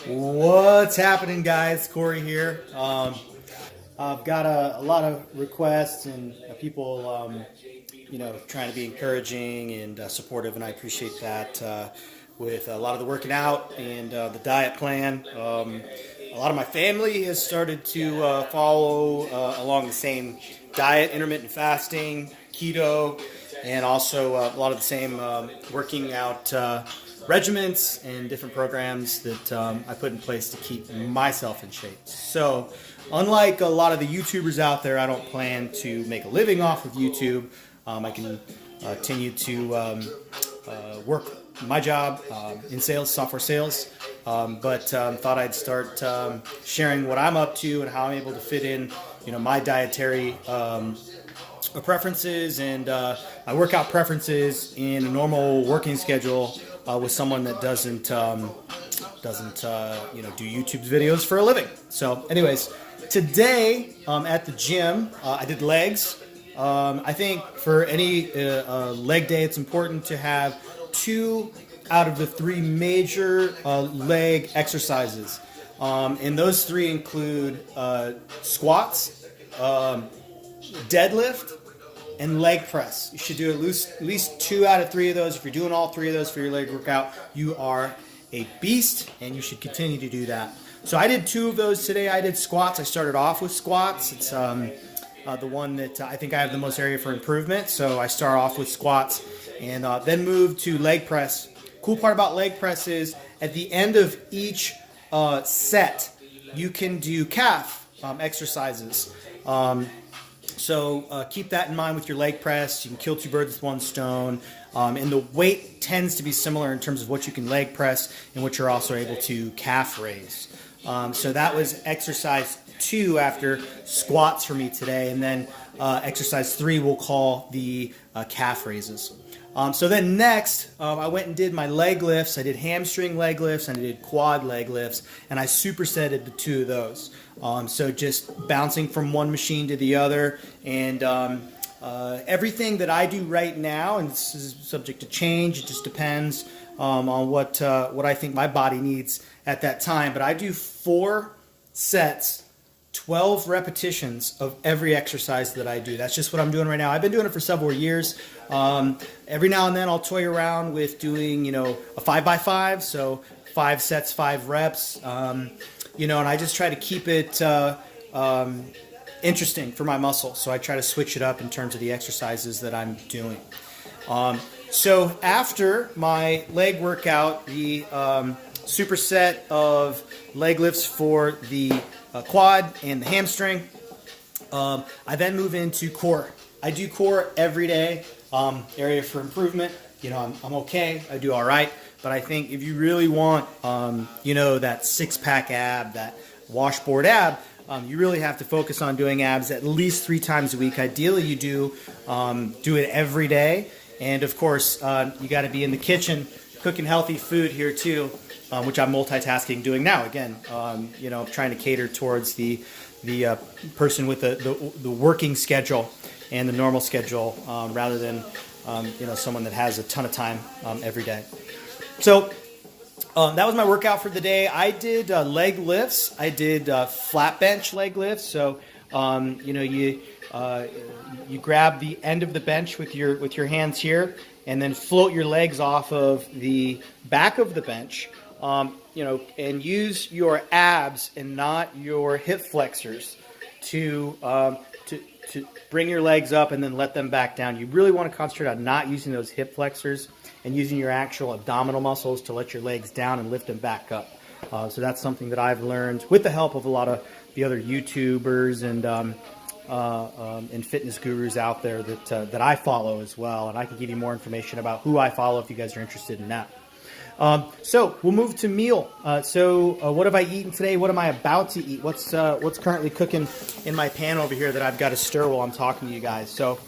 What's happening, guys? Cory here. I've got a lot of requests and people, trying to be encouraging and supportive, and I appreciate that. With a lot of the working out and the diet plan, a lot of my family has started to follow along the same diet, intermittent fasting, keto, and also a lot of the same working out regiments and different programs that I put in place to keep myself in shape. So, unlike a lot of the YouTubers out there, I don't plan to make a living off of YouTube. I can continue to work my job in sales, software sales, but thought I'd start sharing what I'm up to and how I'm able to fit in, my dietary preferences and my workout preferences in a normal working schedule with someone that doesn't do YouTube videos for a living. So, anyways, today at the gym, I did legs. I think for any leg day, it's important to have 2 out of the 3 major leg exercises. And those 3 include squats, deadlift, and leg press. You should do at least 2 out of 3 of those. If you're doing all 3 of those for your leg workout, you are a beast, and you should continue to do that. So I did 2 of those today. I did squats. I started off with squats. It's the one that I think I have the most area for improvement. So I start off with squats and then move to leg press. Cool part about leg press is at the end of each set, you can do calf exercises. So keep that in mind with your leg press. You can kill 2 birds with 1 stone. And the weight tends to be similar in terms of what you can leg press and what you're also able to calf raise. So that was exercise 2 after squats for me today. And then exercise 3 we'll call the calf raises. So then next, I went and did my leg lifts. I did hamstring leg lifts and I did quad leg lifts, and I supersetted the 2 of those. So just bouncing from one machine to the other, and everything that I do right now, and this is subject to change, it just depends on what I think my body needs at that time. But I do 4 sets, 12 repetitions of every exercise that I do. That's just what I'm doing right now. I've been doing it for several years. Every now and then I'll toy around with doing, a 5x5, so 5 sets, 5 reps, and I just try to keep it interesting for my muscles. So I try to switch it up in terms of the exercises that I'm doing. So after my leg workout, the superset of leg lifts for the quad and the hamstring, I then move into core. I do core every day. Area for improvement. I'm okay. I do all right. But I think if you really want, that 6-pack ab, that washboard ab, you really have to focus on doing abs at least 3 times a week. Ideally, you do it every day. And of course, you got to be in the kitchen cooking healthy food here too, which I'm multitasking doing now. Again, trying to cater towards the person with the working schedule and the normal schedule, rather than someone that has a ton of time every day. So that was my workout for the day. I did leg lifts. I did flat bench leg lifts. So you grab the end of the bench with your hands here, and then float your legs off of the back of the bench. And use your abs and not your hip flexors to bring your legs up and then let them back down. You really want to concentrate on not using those hip flexors and using your actual abdominal muscles to let your legs down and lift them back up. So that's something that I've learned with the help of a lot of the other YouTubers and fitness gurus out there that I follow as well. And I can give you more information about who I follow if you guys are interested in that. So we'll move to meal. What have I eaten today? What am I about to eat? What's currently cooking in my pan over here that I've got to stir while I'm talking to you guys? So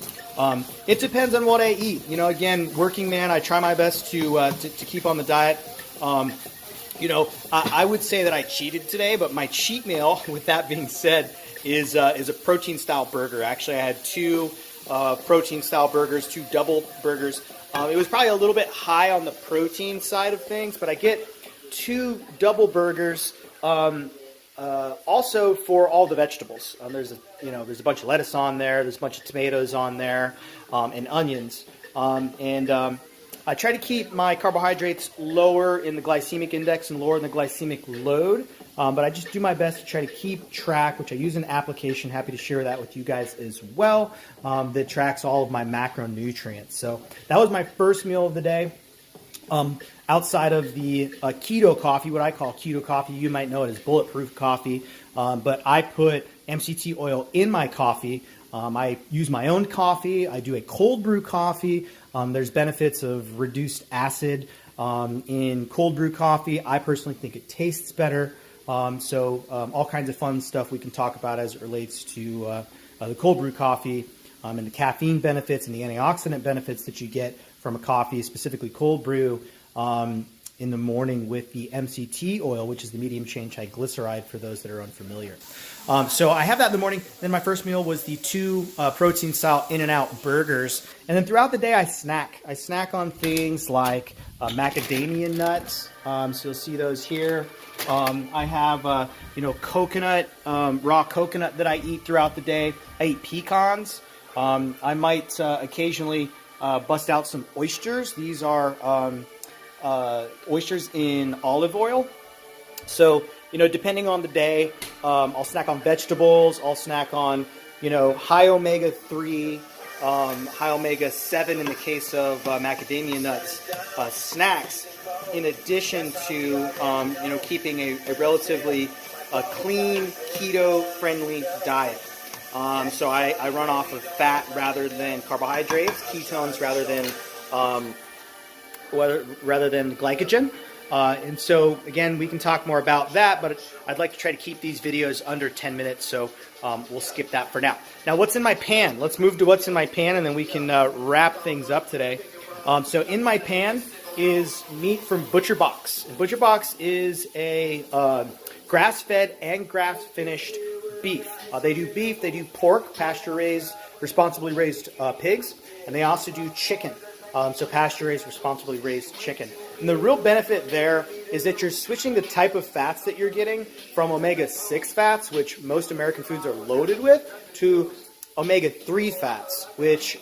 it depends on what I eat. Again, working man, I try my best to keep on the diet. I would say that I cheated today, but my cheat meal, with that being said, is a protein style burger. Actually, I had 2 protein style burgers, 2 double burgers. It was probably a little bit high on the protein side of things, but I get 2 double burgers. Also for all the vegetables. There's a bunch of lettuce on there. There's a bunch of tomatoes on there, and onions. I try to keep my carbohydrates lower in the glycemic index and lower in the glycemic load. But I just do my best to try to keep track, which I use an application. Happy to share that with you guys as well. That tracks all of my macronutrients. So that was my first meal of the day. Outside of the keto coffee, what I call keto coffee, you might know it as bulletproof coffee, but I put MCT oil in my coffee. I use my own coffee. I do a cold brew coffee. There's benefits of reduced acid in cold brew coffee. I personally think it tastes better. All kinds of fun stuff we can talk about as it relates to the cold brew coffee and the caffeine benefits and the antioxidant benefits that you get from a coffee, specifically cold brew, in the morning with the MCT oil, which is the medium chain triglyceride for those that are unfamiliar. So I have that in the morning. Then my first meal was the 2 protein style In-N-Out burgers. And then throughout the day I snack. I snack on things like macadamia nuts. So you'll see those here. I have coconut, raw coconut that I eat throughout the day. I eat pecans. I might occasionally bust out some oysters. These are oysters in olive oil. So, depending on the day, I'll snack on vegetables. I'll snack on, high omega-3, high omega-7 in the case of macadamia nuts snacks, in addition to, keeping a relatively clean, keto-friendly diet. So I run off of fat rather than carbohydrates, ketones rather than glycogen. And so, again, we can talk more about that, but I'd like to try to keep these videos under 10 minutes, so we'll skip that for now. Now, what's in my pan? Let's move to what's in my pan, and then we can wrap things up today. So in my pan is meat from ButcherBox. And ButcherBox is a grass-fed and grass-finished beef. They do beef, they do pork, pasture-raised, responsibly raised pigs, and they also do chicken. So pasture-raised, responsibly raised chicken. And the real benefit there is that you're switching the type of fats that you're getting from omega-6 fats, which most American foods are loaded with, to omega-3 fats, which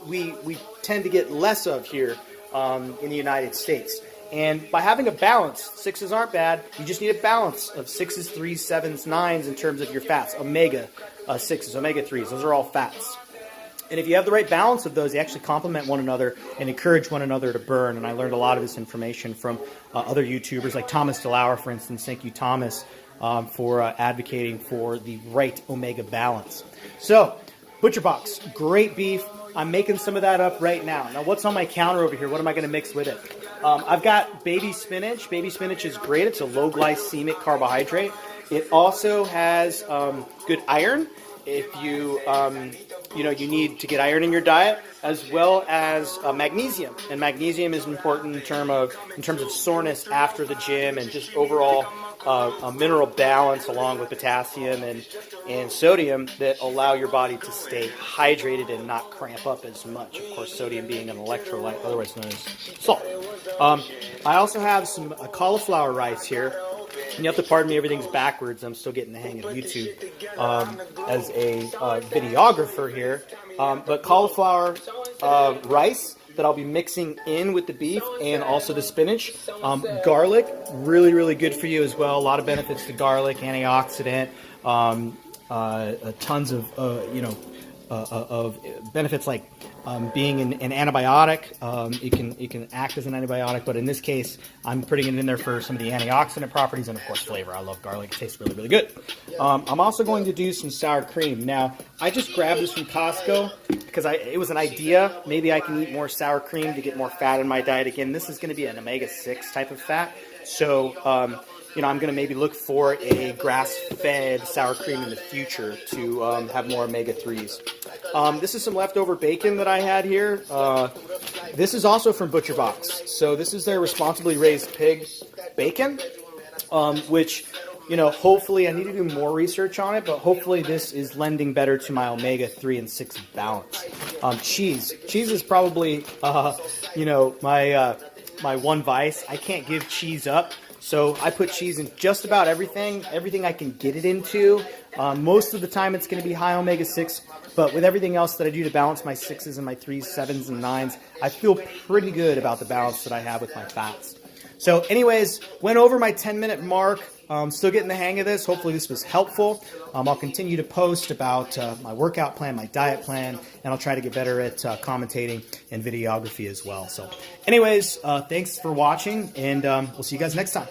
we tend to get less of here in the United States. And by having a balance, 6s aren't bad, you just need a balance of 6s, 3s, 7s, 9s in terms of your fats, omega-6s, omega-3s, those are all fats. And if you have the right balance of those, they actually complement one another and encourage one another to burn. And I learned a lot of this information from other YouTubers like Thomas DeLauer, for instance. Thank you, Thomas, for advocating for the right omega balance. So, ButcherBox, great beef. I'm making some of that up right now. Now, what's on my counter over here? What am I going to mix with it? I've got baby spinach. Baby spinach is great. It's a low glycemic carbohydrate. It also has good iron. If you you need to get iron in your diet, as well as magnesium. And magnesium is important in terms of soreness after the gym and just overall a mineral balance, along with potassium and sodium, that allow your body to stay hydrated and not cramp up as much. Of course, sodium being an electrolyte, otherwise known as salt. I also have some cauliflower rice here. And you have to pardon me, everything's backwards. I'm still getting the hang of YouTube as a videographer here. But cauliflower rice that I'll be mixing in with the beef and also the spinach. Garlic, really, really good for you as well. A lot of benefits to garlic, antioxidant, tons of benefits like being an antibiotic. It can act as an antibiotic, but in this case, I'm putting it in there for some of the antioxidant properties and, of course, flavor. I love garlic. It tastes really, really good. I'm also going to do some sour cream. Now, I just grabbed this from Costco because it was an idea. Maybe I can eat more sour cream to get more fat in my diet. Again, this is going to be an omega-6 type of fat. So, I'm going to maybe look for a grass-fed sour cream in the future to have more omega-3s. This is some leftover bacon that I had here. This is also from ButcherBox. So this is their responsibly raised pig bacon, which, hopefully I need to do more research on it, but hopefully this is lending better to my omega-3 and 6 balance. Cheese. Cheese is probably, my one vice. I can't give cheese up. So I put cheese in just about everything I can get it into. Most of the time it's going to be high omega-6, but with everything else that I do to balance my 6s and my 3s, 7s, and 9s, I feel pretty good about the balance that I have with my fats. So anyways, went over my 10-minute mark. Still getting the hang of this. Hopefully this was helpful. I'll continue to post about my workout plan, my diet plan, and I'll try to get better at commentating and videography as well. So anyways, thanks for watching, and we'll see you guys next time.